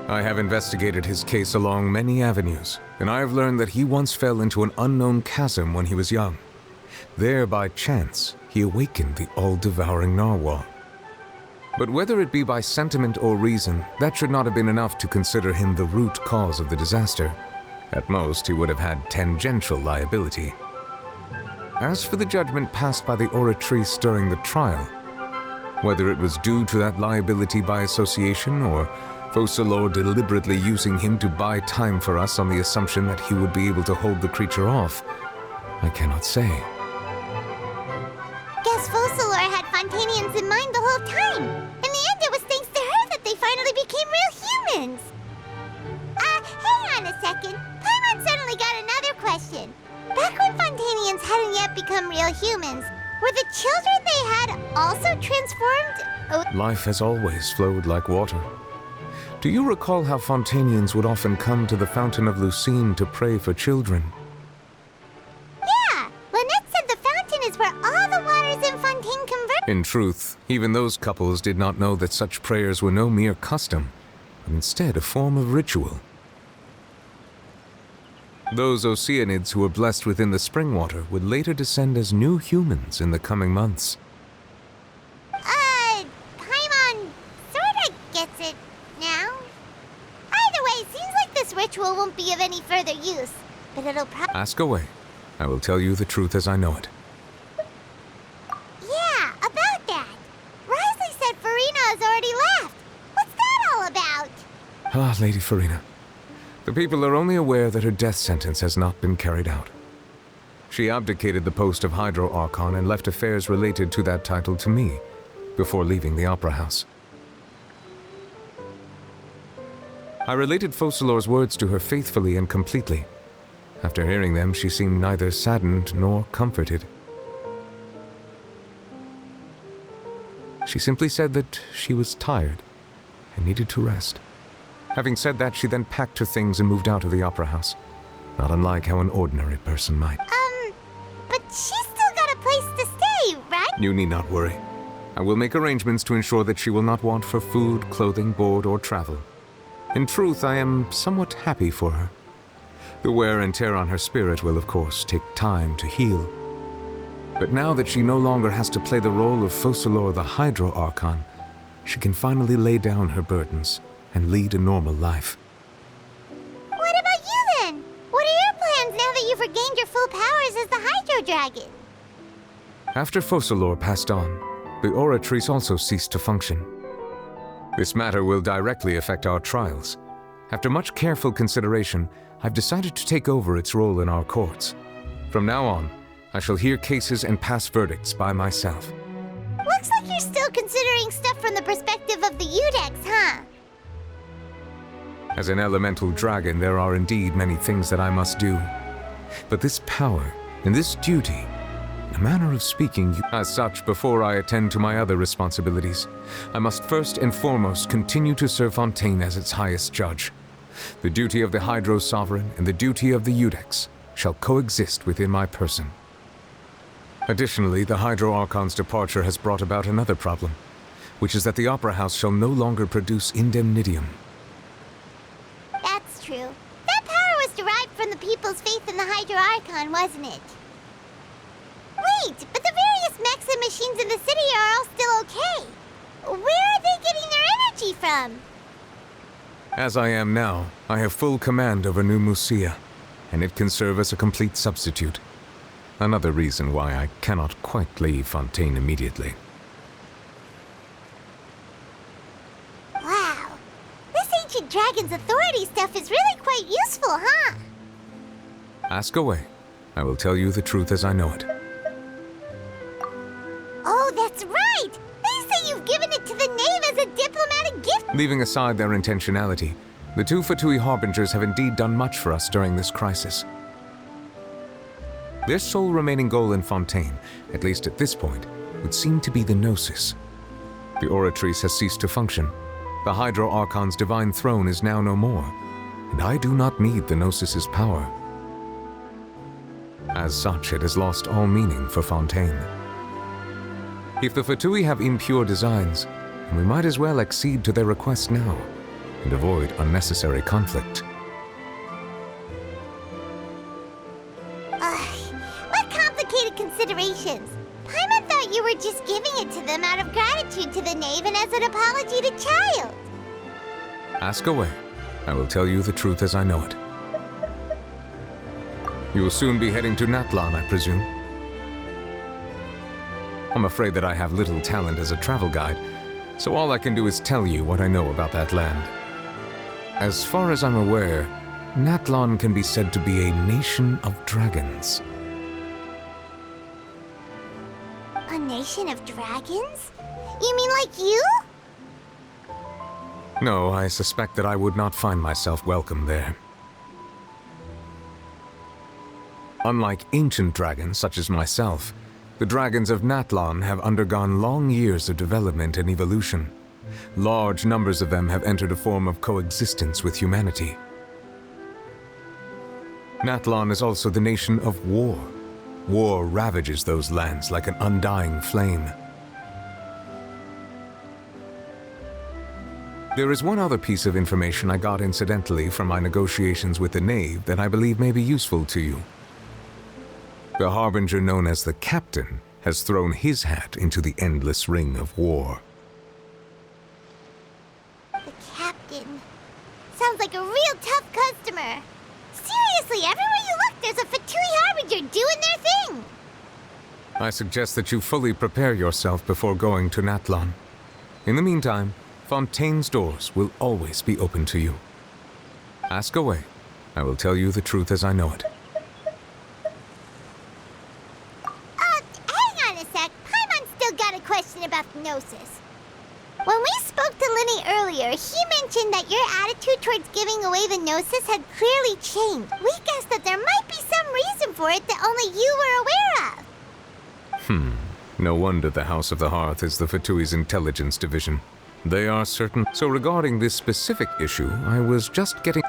I have investigated his case along many avenues, and I have learned that he once fell into an unknown chasm when he was young. There, by chance, he awakened the all-devouring narwhal. But whether it be by sentiment or reason, that should not have been enough to consider him the root cause of the disaster. At most, he would have had tangential liability. As for the judgment passed by the oratrice during the trial, whether it was due to that liability by association or Focalors deliberately using him to buy time for us on the assumption that he would be able to hold the creature off, I cannot say. Guess Focalors had Fontanians in mind the whole time. In the end, it was thanks to her that they finally became real humans. Hang on a second. Paimon suddenly got another question. Back when Fontanians hadn't yet become real humans, were the children they had also transformed? Life has always flowed like water. Do you recall how Fontanians would often come to the Fountain of Lucine to pray for children? Yeah, Lynette said the fountain is where all the waters in Fontaine converge. In truth, even those couples did not know that such prayers were no mere custom, but instead a form of ritual. Those Oceanids who were blessed within the spring water would later descend as new humans in the coming months. Paimon sorta gets it now. Either way, seems like this ritual won't be of any further use, but it'll Ask away. I will tell you the truth as I know it. Yeah, about that. Risley said Farina has already left. What's that all about? Ah, Lady Farina. The people are only aware that her death sentence has not been carried out. She abdicated the post of Hydro Archon and left affairs related to that title to me, before leaving the Opera House. I related Focalors' words to her faithfully and completely. After hearing them, she seemed neither saddened nor comforted. She simply said that she was tired and needed to rest. Having said that, she then packed her things and moved out of the Opera House, not unlike how an ordinary person might. But she's still got a place to stay, right? You need not worry. I will make arrangements to ensure that she will not want for food, clothing, board, or travel. In truth, I am somewhat happy for her. The wear and tear on her spirit will, of course, take time to heal. But now that she no longer has to play the role of Focalors the Hydro Archon, she can finally lay down her burdens and lead a normal life. What about you then? What are your plans now that you've regained your full powers as the Hydro Dragon? After Focalors passed on, the Oratrice also ceased to function. This matter will directly affect our trials. After much careful consideration, I've decided to take over its role in our courts. From now on, I shall hear cases and pass verdicts by myself. Looks like you're still considering stuff from the perspective of the Udex, huh? As an elemental dragon, there are indeed many things that I must do. But this power and this duty, in a manner of speaking, as such, before I attend to my other responsibilities, I must first and foremost continue to serve Fontaine as its highest judge. The duty of the Hydro Sovereign and the duty of the Udex shall coexist within my person. Additionally, the Hydro Archon's departure has brought about another problem, which is that the Opera House shall no longer produce indemnitium. That's true. That power was derived from the people's faith in the Hydro Archon, wasn't it? Wait, but the various mechs and machines in the city are all still okay. Where are they getting their energy from? As I am now, I have full command over New Musia, and it can serve as a complete substitute. Another reason why I cannot quite leave Fontaine immediately. Wow. This ancient dragon's authority stuff is really quite useful, huh? Ask away. I will tell you the truth as I know it. Oh, that's right! They say you've given it to the knave as a diplomatic gift! Leaving aside their intentionality, the two Fatui Harbingers have indeed done much for us during this crisis. Their sole remaining goal in Fontaine, at least at this point, would seem to be the Gnosis. The Oratrice has ceased to function. The Hydro Archon's divine throne is now no more, and I do not need the Gnosis's power. As such, it has lost all meaning for Fontaine. If the Fatui have impure designs, we might as well accede to their request now, and avoid unnecessary conflict. What complicated considerations? Paimon thought you were just giving it to them out of gratitude to the knave and as an apology to Child. Ask away. I will tell you the truth as I know it. You will soon be heading to Natlan, I presume. I'm afraid that I have little talent as a travel guide, so all I can do is tell you what I know about that land. As far as I'm aware, Natlan can be said to be a nation of dragons. A nation of dragons? You mean like you? No, I suspect that I would not find myself welcome there. Unlike ancient dragons such as myself, the dragons of Natlan have undergone long years of development and evolution. Large numbers of them have entered a form of coexistence with humanity. Natlan is also the nation of war. War ravages those lands like an undying flame. There is one other piece of information I got incidentally from my negotiations with the Knave that I believe may be useful to you. The harbinger known as the Captain has thrown his hat into the endless ring of war. The Captain. Sounds like a real tough customer. Seriously, everywhere you look, there's a Fatui harbinger doing their thing. I suggest that you fully prepare yourself before going to Natlan. In the meantime, Fontaine's doors will always be open to you. Ask away. I will tell you the truth as I know it. Hang on a sec. Paimon's still got a question about the Gnosis. When we spoke to Linny earlier, he mentioned that your attitude towards giving away the Gnosis had clearly changed. We guessed that there might be some reason for it that only you were aware of. No wonder the House of the Hearth is the Fatui's intelligence division. They are certain. So regarding this specific issue, I was just getting...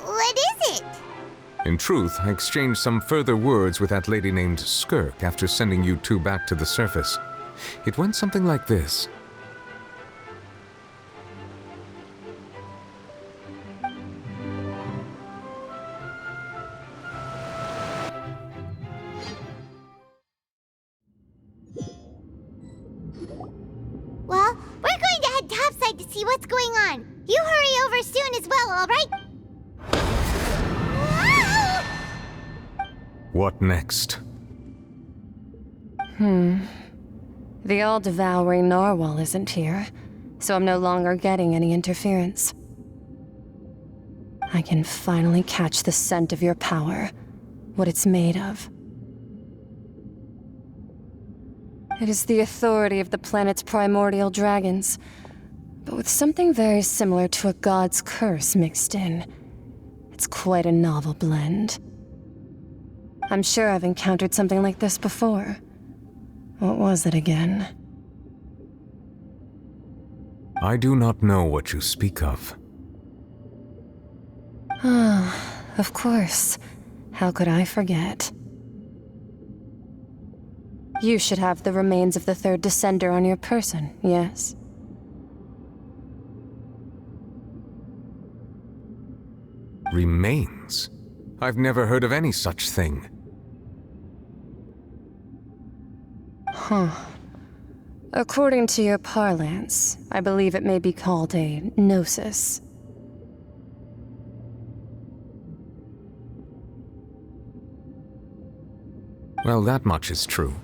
What is it? In truth, I exchanged some further words with that lady named Skirk after sending you two back to the surface. It went something like this. Well, we're going to head topside to see what's going on. You hurry over soon as well, all right? What next? The all-devouring narwhal isn't here, so I'm no longer getting any interference. I can finally catch the scent of your power, what it's made of. It is the authority of the planet's primordial dragons, but with something very similar to a god's curse mixed in. It's quite a novel blend. I'm sure I've encountered something like this before. What was it again? I do not know what you speak of. Ah, of course. How could I forget? You should have the remains of the third descender on your person, yes? Remains? I've never heard of any such thing. According to your parlance, I believe it may be called a gnosis. Well, that much is true.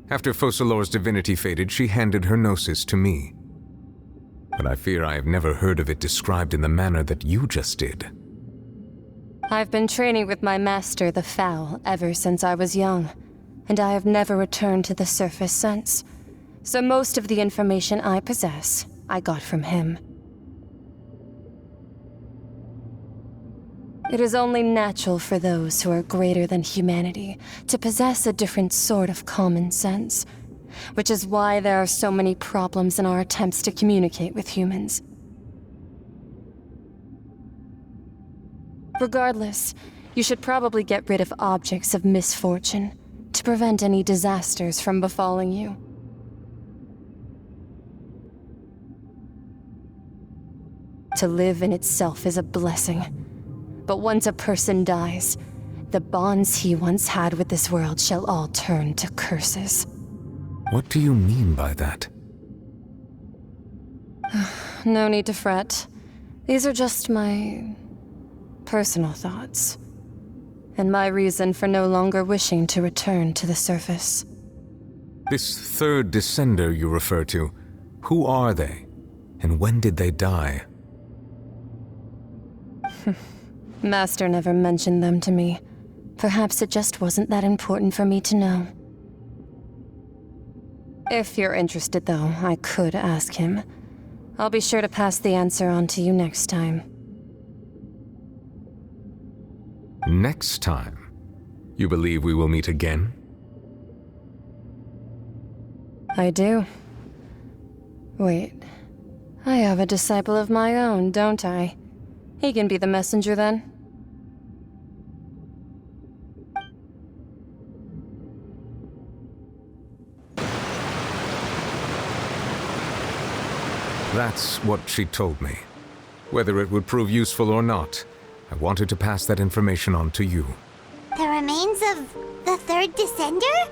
After Focalor's divinity faded, she handed her gnosis to me. But I fear I have never heard of it described in the manner that you just did. I've been training with my master, the Foul, ever since I was young, and I have never returned to the surface since. So most of the information I possess, I got from him. It is only natural for those who are greater than humanity to possess a different sort of common sense, which is why there are so many problems in our attempts to communicate with humans. Regardless, you should probably get rid of objects of misfortune to prevent any disasters from befalling you. To live in itself is a blessing. But once a person dies, the bonds he once had with this world shall all turn to curses. What do you mean by that? No need to fret. These are just my personal thoughts, and my reason for no longer wishing to return to the surface. This third descender you refer to, who are they? And when did they die? Master never mentioned them to me. Perhaps it just wasn't that important for me to know. If you're interested, though, I could ask him. I'll be sure to pass the answer on to you next time. Next time? You believe we will meet again? I do. Wait. I have a disciple of my own, don't I? He can be the messenger then. That's what she told me. Whether it would prove useful or not, I wanted to pass that information on to you. The remains of the third descender?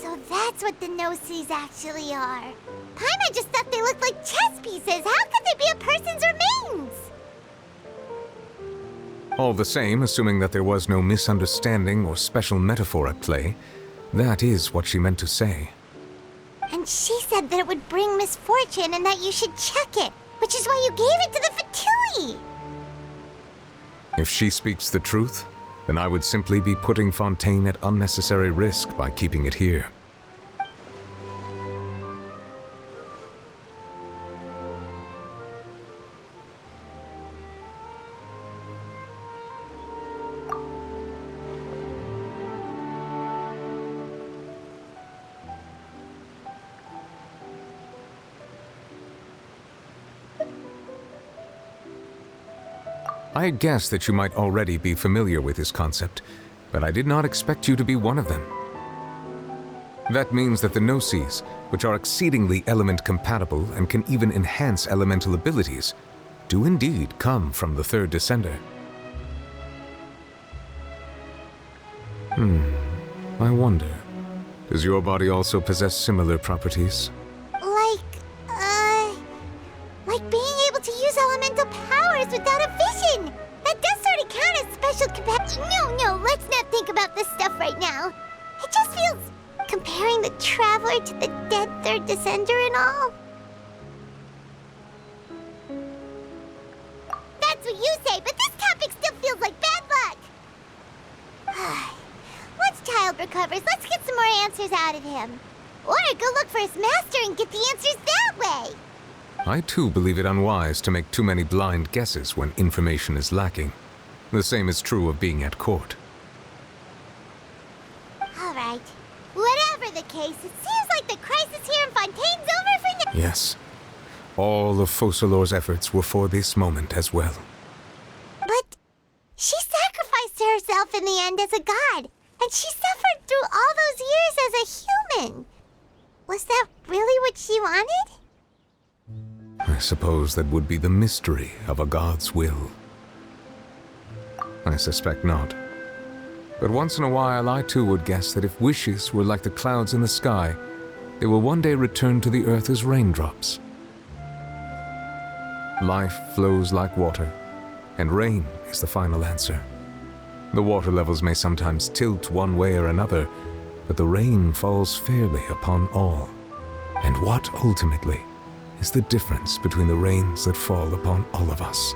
So that's what the Gnosis actually are. Paimon just thought they looked like chess pieces. How could they be a person's remains? All the same, assuming that there was no misunderstanding or special metaphor at play, that is what she meant to say. And she said that it would bring misfortune and that you should check it, which is why you gave it to the Fatui. If she speaks the truth, then I would simply be putting Fontaine at unnecessary risk by keeping it here. I had guessed that you might already be familiar with this concept, but I did not expect you to be one of them. That means that the Gnosis, which are exceedingly element-compatible and can even enhance elemental abilities, do indeed come from the third descender. I wonder, does your body also possess similar properties? Like being able to use elemental powers without a vision. That does sort of count as special capacity. No, let's not think about this stuff right now. It just feels comparing the Traveler to the dead third descender and all. That's what you say, but this topic still feels like bad luck. Once Child recovers, let's get some more answers out of him. Or go look for his master and get the answers that way. I too believe it unwise to make too many blind guesses when information is lacking. The same is true of being at court. All right. Whatever the case, it seems like the crisis here in Fontaine's over for now. Yes. All of Focalor's efforts were for this moment as well. But she sacrificed herself in the end as a god, and she suffered through all those years as a human. Was that really what she wanted? I suppose that would be the mystery of a god's will. I suspect not. But once in a while, I too would guess that if wishes were like the clouds in the sky, they will one day return to the earth as raindrops. Life flows like water, and rain is the final answer. The water levels may sometimes tilt one way or another, but the rain falls fairly upon all. And what ultimately is the difference between the rains that fall upon all of us?